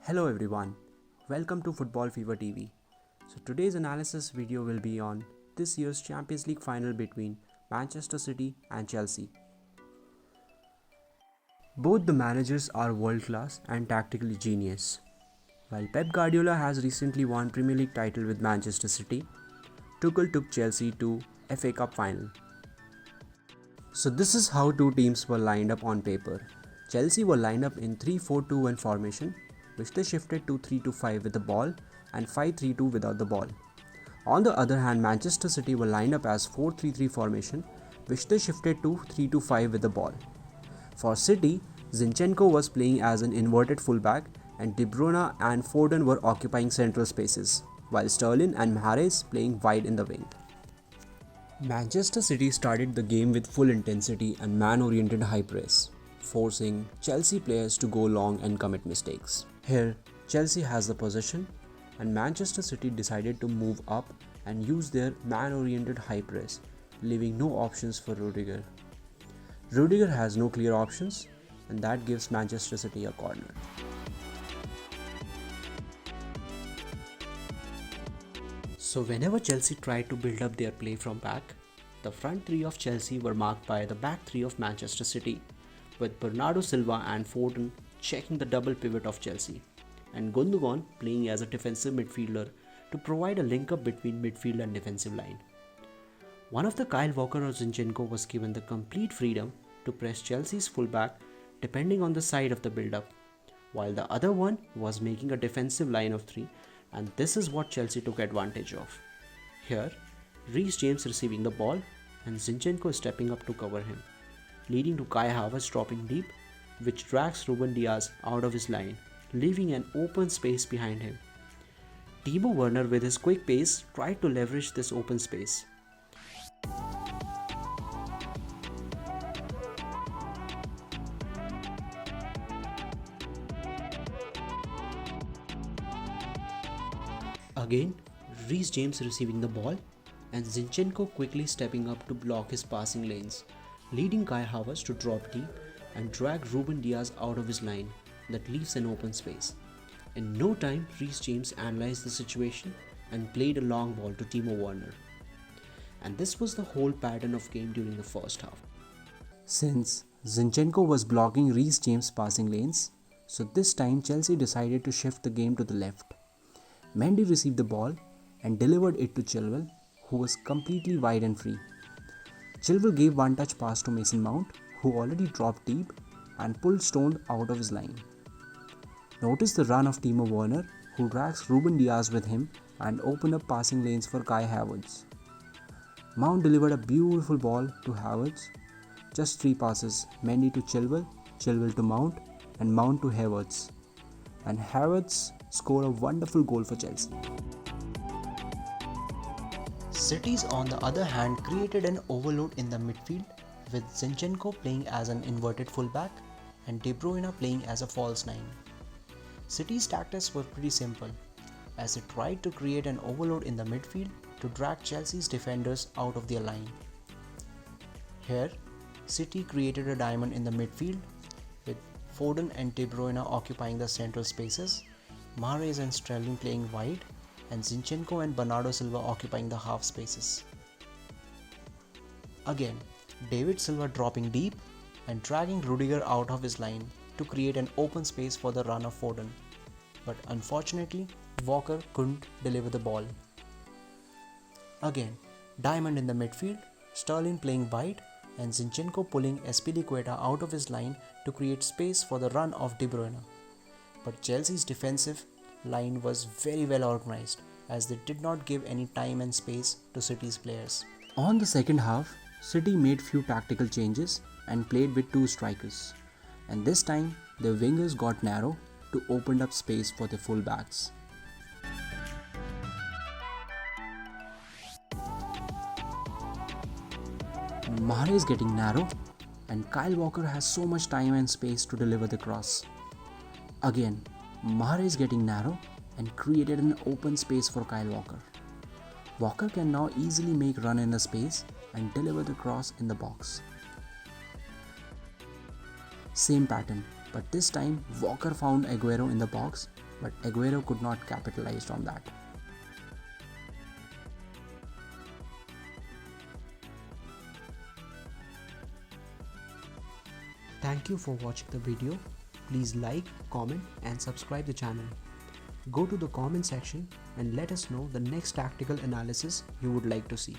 Hello everyone, welcome to Football Fever TV. So today's analysis video will be on this year's Champions League final between Manchester City and Chelsea. Both the managers are world class and tactically genius. While Pep Guardiola has recently won Premier League title with Manchester City, Tuchel took Chelsea to FA Cup final. So this is how two teams were lined up on paper. Chelsea were lined up in 3-4-2-1 formation, which they shifted to 3-5 with the ball and 5-3-2 without the ball. On the other hand, Manchester City were lined up as 4-3-3 formation, which they shifted to 3-5 with the ball. For City, Zinchenko was playing as an inverted fullback and De Bruyne and Foden were occupying central spaces, while Sterling and Mahrez playing wide in the wing. Manchester City started the game with full intensity and man-oriented high press, forcing Chelsea players to go long and commit mistakes. Here, Chelsea has the possession and Manchester City decided to move up and use their man-oriented high press, leaving no options for Rudiger. Rudiger has no clear options and that gives Manchester City a corner. So whenever Chelsea tried to build up their play from back, the front three of Chelsea were marked by the back three of Manchester City, with Bernardo Silva and Foden checking the double pivot of Chelsea, and Gundogan playing as a defensive midfielder to provide a link-up between midfield and defensive line. One of the Kyle Walker or Zinchenko was given the complete freedom to press Chelsea's fullback depending on the side of the build-up, while the other one was making a defensive line of three, and this is what Chelsea took advantage of. Here, Reece James receiving the ball and Zinchenko stepping up to cover him, leading to Kai Havertz dropping deep, which drags Ruben Dias out of his line, leaving an open space behind him. Timo Werner with his quick pace tried to leverage this open space. Again, Reece James receiving the ball and Zinchenko quickly stepping up to block his passing lanes, leading Kai Havertz to drop deep and drag Ruben Dias out of his line that leaves an open space. In no time, Reece James analyzed the situation and played a long ball to Timo Werner. And this was the whole pattern of game during the first half. Since Zinchenko was blocking Reece James' passing lanes, so this time Chelsea decided to shift the game to the left. Mendy received the ball and delivered it to Chilwell, who was completely wide and free. Chilwell gave one-touch pass to Mason Mount, who already dropped deep and pulled Stone out of his line. Notice the run of Timo Werner, who drags Ruben Dias with him and opened up passing lanes for Kai Havertz. Mount delivered a beautiful ball to Havertz. Just 3 passes, Mendy to Chilwell, Chilwell to Mount, and Mount to Havertz. And Havertz scored a wonderful goal for Chelsea. Cities, on the other hand, created an overload in the midfield, with Zinchenko playing as an inverted fullback and De Bruyne playing as a false 9. City's tactics were pretty simple, as it tried to create an overload in the midfield to drag Chelsea's defenders out of their line. Here, City created a diamond in the midfield, with Foden and De Bruyne occupying the central spaces, Mahrez and Sterling playing wide, and Zinchenko and Bernardo Silva occupying the half spaces. Again, David Silva dropping deep and dragging Rudiger out of his line to create an open space for the run of Foden. But unfortunately, Walker couldn't deliver the ball. Again, diamond in the midfield, Sterling playing wide, and Zinchenko pulling Azpilicueta out of his line to create space for the run of De Bruyne. But Chelsea's defensive line was very well organized, as they did not give any time and space to City's players. On the second half, City made few tactical changes and played with 2 strikers. And this time, the wingers got narrow to open up space for the fullbacks. Mahrez is getting narrow and Kyle Walker has so much time and space to deliver the cross. Again, Mahrez is getting narrow and created an open space for Kyle Walker. Walker can now easily make run in the space and deliver the cross in the box. Same pattern, but this time Walker found Aguero in the box but Aguero could not capitalize on that. Thank you for watching the video. Please like, comment and subscribe the channel. Go to the comment section and let us know the next tactical analysis you would like to see.